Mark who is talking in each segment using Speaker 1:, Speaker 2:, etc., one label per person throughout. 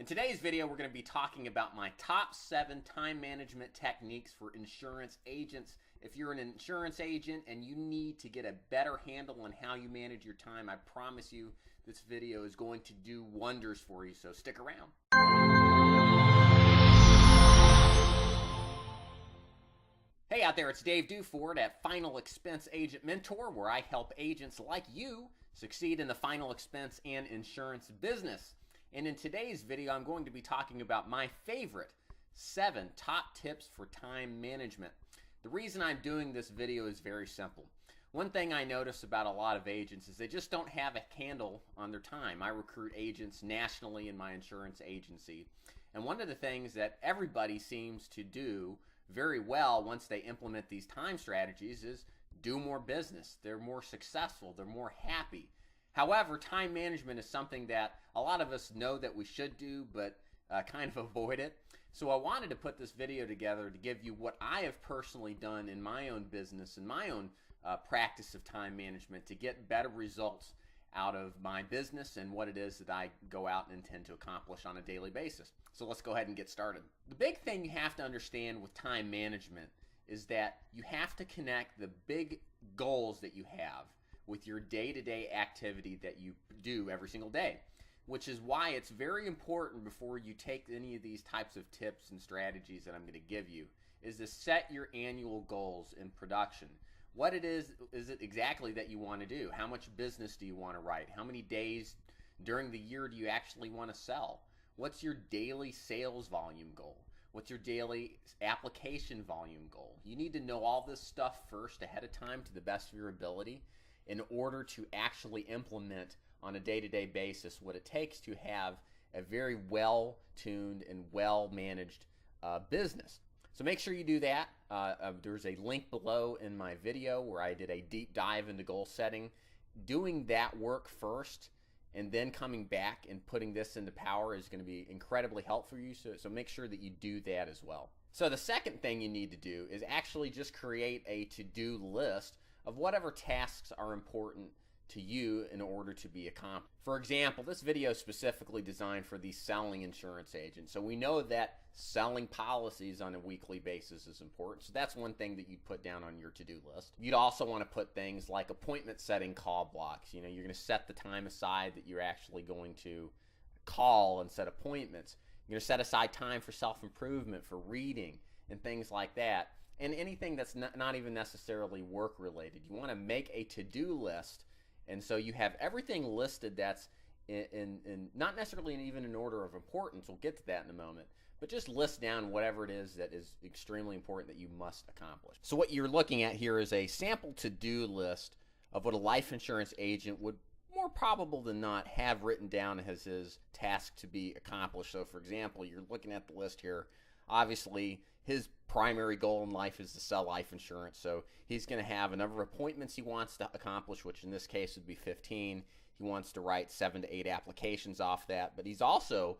Speaker 1: In today's video, we're going to be talking about my top 7 time management techniques for insurance agents. If you're an insurance agent and you need to get a better handle on how you manage your time, I promise you this video is going to do wonders for you, so stick around. Hey out there, it's Dave Duford at Final Expense Agent Mentor, where I help agents like you succeed in the final expense and insurance business. And in today's video, I'm going to be talking about my favorite 7 top tips for time management. The reason I'm doing this video is very simple. One thing I notice about a lot of agents is they just don't have a handle on their time. I recruit agents nationally in my insurance agency. And one of the things that everybody seems to do very well once they implement these time strategies is do more business. They're more successful. They're more happy. However, time management is something that a lot of us know that we should do, but kind of avoid it. So I wanted to put this video together to give you what I have personally done in my own business and my own practice of time management to get better results out of my business and what it is that I go out and intend to accomplish on a daily basis. So let's go ahead and get started. The big thing you have to understand with time management is that you have to connect the big goals that you have with your day-to-day activity that you do every single day, which is why it's very important before you take any of these types of tips and strategies that I'm going to give you, is to set your annual goals in production. What it is it exactly that you want to do? How much business do you want to write? How many days during the year do you actually want to sell? What's your daily sales volume goal? What's your daily application volume goal? You need to know all this stuff first ahead of time to the best of your ability in order to actually implement on a day-to-day basis what it takes to have a very well-tuned and well-managed business. So make sure you do that. There's a link below in my video where I did a deep dive into goal setting. Doing that work first and then coming back and putting this into power is going to be incredibly helpful for you. So make sure that you do that as well. So the second thing you need to do is actually just create a to-do list of whatever tasks are important to you in order to be accomplished. For example, this video is specifically designed for the selling insurance agent. So we know that selling policies on a weekly basis is important. So that's one thing that you'd put down on your to-do list. You'd also want to put things like appointment setting call blocks. You know, you're going to set the time aside that you're actually going to call and set appointments. You're going to set aside time for self-improvement, for reading, and things like that. And anything that's not even necessarily work related. You want to make a to-do list, and so you have everything listed that's in not necessarily even in order of importance. We'll get to that in a moment, but just list down whatever it is that is extremely important that you must accomplish. So what you're looking at here is a sample to-do list of what a life insurance agent would more probable than not have written down as his task to be accomplished. So for example, you're looking at the list here. Obviously, his primary goal in life is to sell life insurance. So he's going to have a number of appointments he wants to accomplish, which in this case would be 15. He wants to write 7 to 8 applications off that. But he's also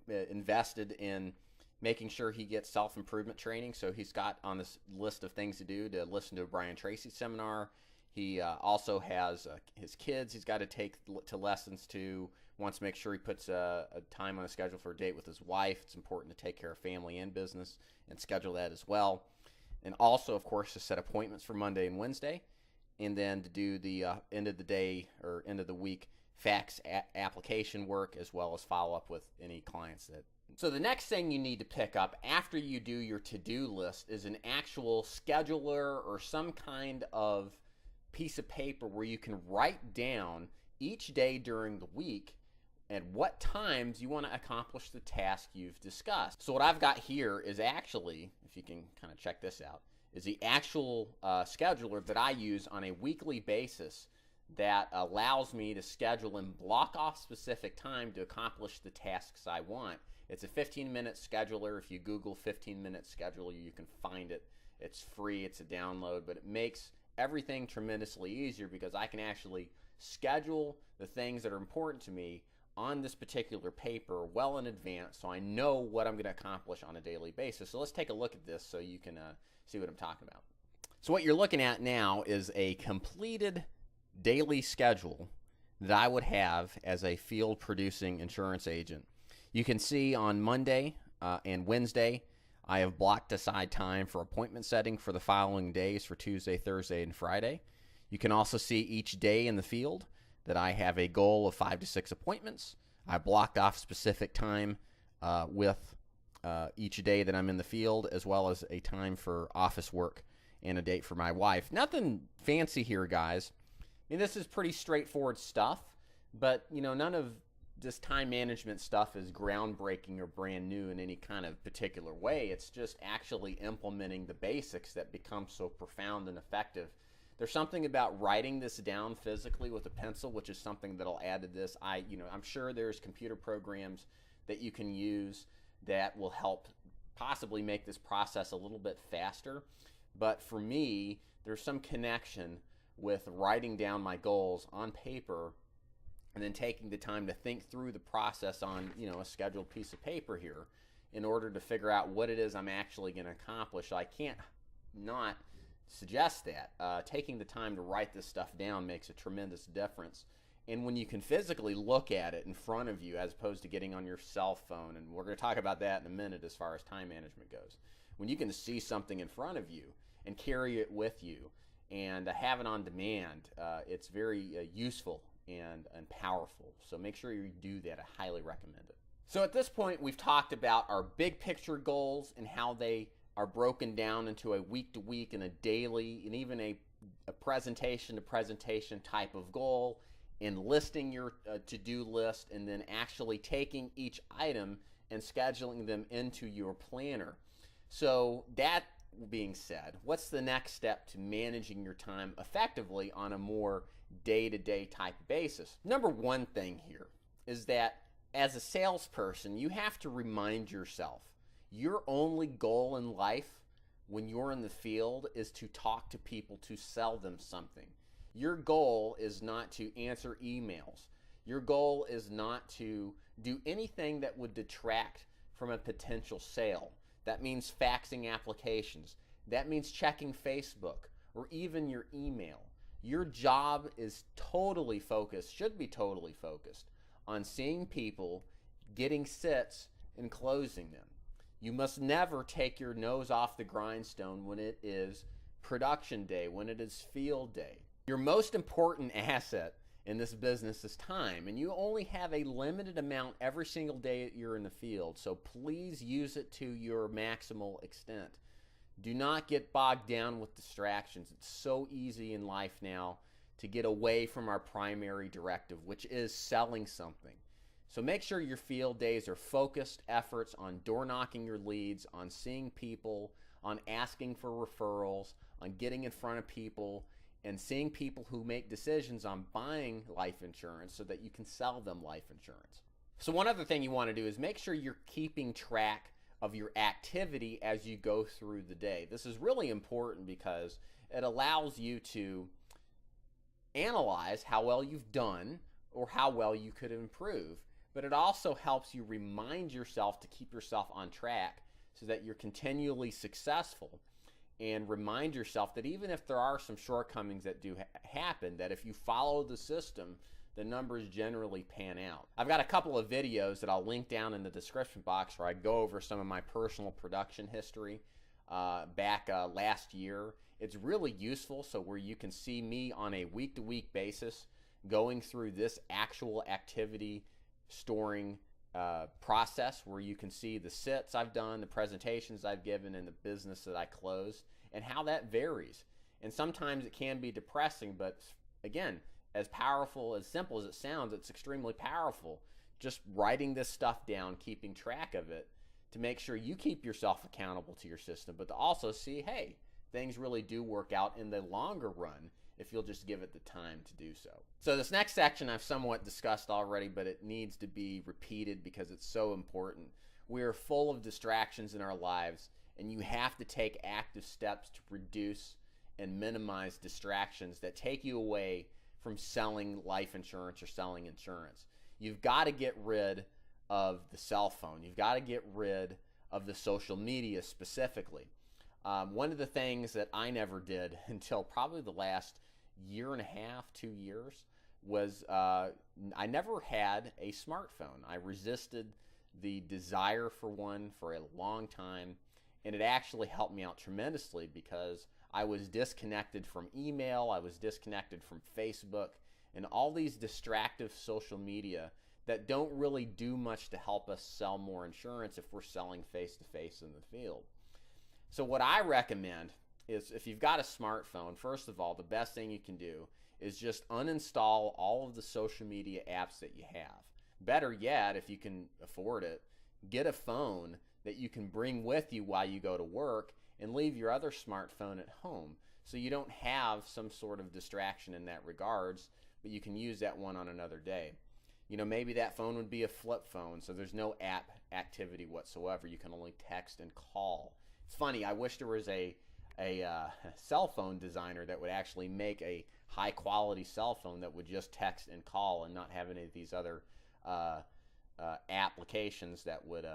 Speaker 1: invested in making sure he gets self-improvement training. So he's got on this list of things to do to listen to a Brian Tracy seminar. He also has his kids he's got to take to lessons to. Wants to make sure he puts a time on a schedule for a date with his wife. It's important to take care of family and business and schedule that as well. And also, of course, to set appointments for Monday and Wednesday. And then to do the end of the day or end of the week fax application work, as well as follow up with any clients that. So the next thing you need to pick up after you do your to-do list is an actual scheduler or some kind of piece of paper where you can write down each day during the week at what times you want to accomplish the task you've discussed. So what I've got here is actually, if you can kind of check this out, is the actual scheduler that I use on a weekly basis that allows me to schedule and block off specific time to accomplish the tasks I want. It's a 15-minute scheduler. If you Google 15-minute scheduler, you can find it. It's free. It's a download, but it makes everything tremendously easier because I can actually schedule the things that are important to me on this particular paper well in advance, so I know what I'm going to accomplish on a daily basis. So let's take a look at this so you can see what I'm talking about. So what you're looking at now is a completed daily schedule that I would have as a field producing insurance agent. You can see on Monday and Wednesday, I have blocked aside time for appointment setting for the following days for Tuesday, Thursday, and Friday. You can also see each day in the field that I have a goal of 5 to 6 appointments. I blocked off specific time with each day that I'm in the field, as well as a time for office work and a date for my wife. Nothing fancy here, guys. I mean, this is pretty straightforward stuff, but none of this time management stuff is groundbreaking or brand new in any kind of particular way. It's just actually implementing the basics that become so profound and effective. There's something about writing this down physically with a pencil, which is something that I'll add to this. I'm sure there's computer programs that you can use that will help possibly make this process a little bit faster. But for me, there's some connection with writing down my goals on paper and then taking the time to think through the process on a scheduled piece of paper here in order to figure out what it is I'm actually going to accomplish. I can't not suggest that. Taking the time to write this stuff down makes a tremendous difference. And when you can physically look at it in front of you as opposed to getting on your cell phone, and we're going to talk about that in a minute as far as time management goes. When you can see something in front of you and carry it with you and have it on demand, it's very useful and powerful. So make sure you do that. I highly recommend it. So at this point, we've talked about our big picture goals and how they are broken down into a week-to-week and a daily and even a presentation-to-presentation type of goal, and listing your to-do list, and then actually taking each item and scheduling them into your planner. So that being said, what's the next step to managing your time effectively on a more day-to-day type basis? Number one thing here is that as a salesperson, you have to remind yourself your only goal in life when you're in the field is to talk to people, to sell them something. Your goal is not to answer emails. Your goal is not to do anything that would detract from a potential sale. That means faxing applications. That means checking Facebook or even your email. Your job is totally focused, should be totally focused on seeing people, getting sits, and closing them. You must never take your nose off the grindstone when it is production day, when it is field day. Your most important asset in this business is time, and you only have a limited amount every single day that you're in the field, so please use it to your maximal extent. Do not get bogged down with distractions. It's so easy in life now to get away from our primary directive, which is selling something. So make sure your field days are focused efforts on door knocking your leads, on seeing people, on asking for referrals, on getting in front of people, and seeing people who make decisions on buying life insurance so that you can sell them life insurance. So one other thing you want to do is make sure you're keeping track of your activity as you go through the day. This is really important because it allows you to analyze how well you've done or how well you could improve. But it also helps you remind yourself to keep yourself on track so that you're continually successful, and remind yourself that even if there are some shortcomings that do happen, that if you follow the system, the numbers generally pan out. I've got a couple of videos that I'll link down in the description box where I go over some of my personal production history back last year. It's really useful, so where you can see me on a week-to-week basis going through this actual activity storing process, where you can see the sits I've done, the presentations I've given, and the business that I closed, and how that varies. And sometimes it can be depressing, but again, as powerful, as simple as it sounds, it's extremely powerful. Just writing this stuff down, keeping track of it, to make sure you keep yourself accountable to your system, but to also see, hey, things really do work out in the longer run if you'll just give it the time to do so. So this next section I've somewhat discussed already, but it needs to be repeated because it's so important. We are full of distractions in our lives, and you have to take active steps to reduce and minimize distractions that take you away from selling life insurance or selling insurance. You've got to get rid of the cell phone. You've got to get rid of the social media specifically. One of the things that I never did until probably the last year and a half, 2 years, was I never had a smartphone. I resisted the desire for one for a long time, and it actually helped me out tremendously because I was disconnected from email, I was disconnected from Facebook, and all these distractive social media that don't really do much to help us sell more insurance if we're selling face-to-face in the field. So what I recommend is, if you've got a smartphone, first of all, the best thing you can do is just uninstall all of the social media apps that you have. Better yet, if you can afford it, get a phone that you can bring with you while you go to work and leave your other smartphone at home, so you don't have some sort of distraction in that regards, but you can use that one on another day. You know, maybe that phone would be a flip phone, so there's no app activity whatsoever. You can only text and call. It's funny, I wish there was a cell phone designer that would actually make a high quality cell phone that would just text and call and not have any of these other applications that would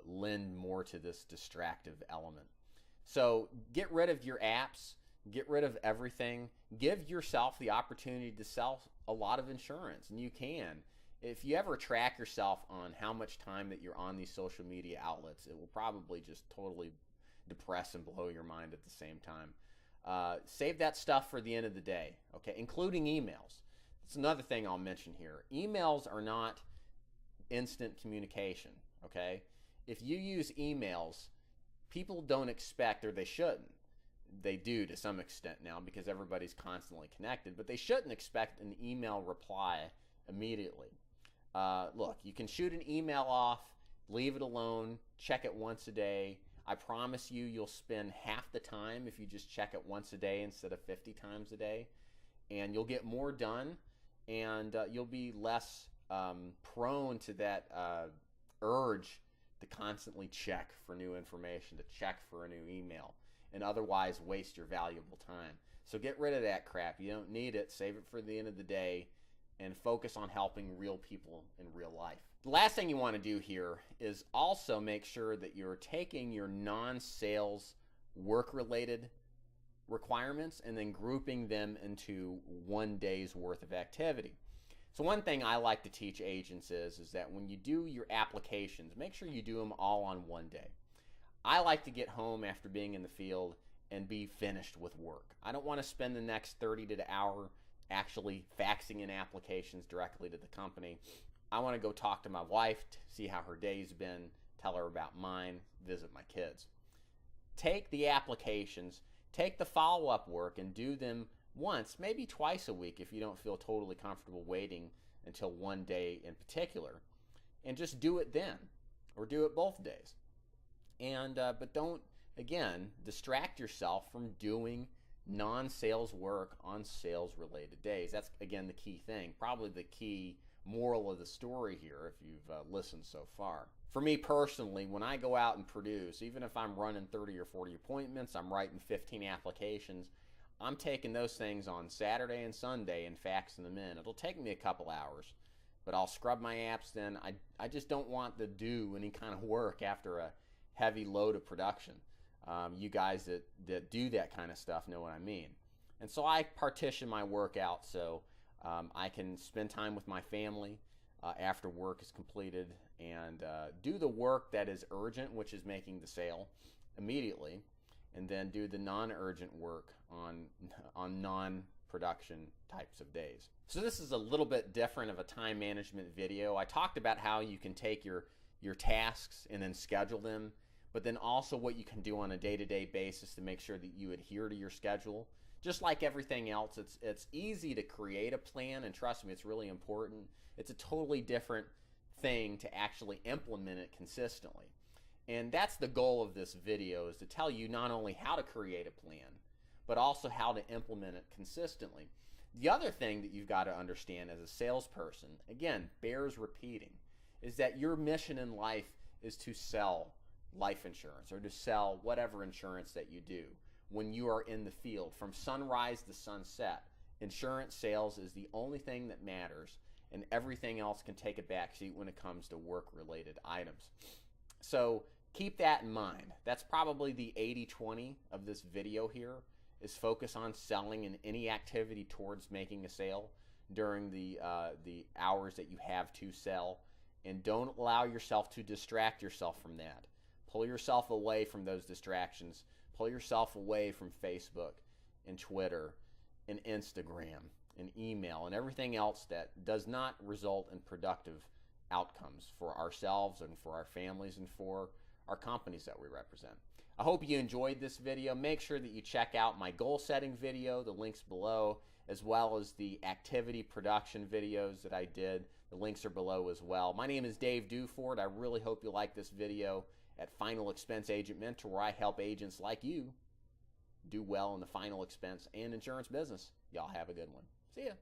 Speaker 1: lend more to this distractive element. So get rid of your apps, get rid of everything, give yourself the opportunity to sell a lot of insurance, and you can. If you ever track yourself on how much time that you're on these social media outlets, it will probably just totally depress and blow your mind at the same time. Save that stuff for the end of the day, okay, including emails. That's another thing I'll mention here. Emails are not instant communication, okay? If you use emails, people don't expect, or they shouldn't. They do to some extent now because everybody's constantly connected, but they shouldn't expect an email reply immediately. Look, you can shoot an email off, leave it alone, check it once a day. I promise you, you'll spend half the time if you just check it once a day instead of 50 times a day, and you'll get more done, and you'll be less prone to that urge to constantly check for new information, to check for a new email, and otherwise waste your valuable time. So get rid of that crap. You don't need it. Save it for the end of the day and focus on helping real people in real life. The last thing you want to do here is also make sure that you're taking your non-sales work-related requirements and then grouping them into one day's worth of activity. So one thing I like to teach agents is that when you do your applications, make sure you do them all on one day. I like to get home after being in the field and be finished with work. I don't want to spend the next 30 to the hour actually faxing in applications directly to the company. I want to go talk to my wife, see how her day's been, tell her about mine, visit my kids. Take the applications, take the follow-up work, and do them once, maybe twice a week if you don't feel totally comfortable waiting until one day in particular. And just do it then, or do it both days. And but don't, again, distract yourself from doing non-sales work on sales-related days. That's, again, the key thing. Probably the key moral of the story here if you've listened so far. For me personally, when I go out and produce, even if I'm running 30 or 40 appointments, I'm writing 15 applications, I'm taking those things on Saturday and Sunday and faxing them in. It'll take me a couple hours, but I'll scrub my apps then. I just don't want to do any kind of work after a heavy load of production. You guys that do that kind of stuff know what I mean. And so I partition my work out so I can spend time with my family after work is completed and do the work that is urgent, which is making the sale immediately, and then do the non-urgent work on non-production types of days. So this is a little bit different of a time management video. I talked about how you can take your tasks and then schedule them, but then also what you can do on a day-to-day basis to make sure that you adhere to your schedule. Just like everything else, it's easy to create a plan, and trust me, it's really important. It's a totally different thing to actually implement it consistently. And that's the goal of this video, is to tell you not only how to create a plan, but also how to implement it consistently. The other thing that you've got to understand as a salesperson, again, bears repeating, is that your mission in life is to sell life insurance or to sell whatever insurance that you do. When you are in the field, from sunrise to sunset, insurance sales is the only thing that matters, and everything else can take a backseat when it comes to work-related items. So keep that in mind. That's probably the 80-20 of this video here, is focus on selling and any activity towards making a sale during the hours that you have to sell, and don't allow yourself to distract yourself from that. Pull yourself away from those distractions. Pull yourself away from Facebook and Twitter and Instagram and email and everything else that does not result in productive outcomes for ourselves and for our families and for our companies that we represent. I hope you enjoyed this video. Make sure that you check out my goal setting video, the links below, as well as the activity production videos that I did. The links are below as well. My name is Dave Duford. I really hope you like this video at Final Expense Agent Mentor, where I help agents like you do well in the final expense and insurance business. Y'all have a good one. See ya.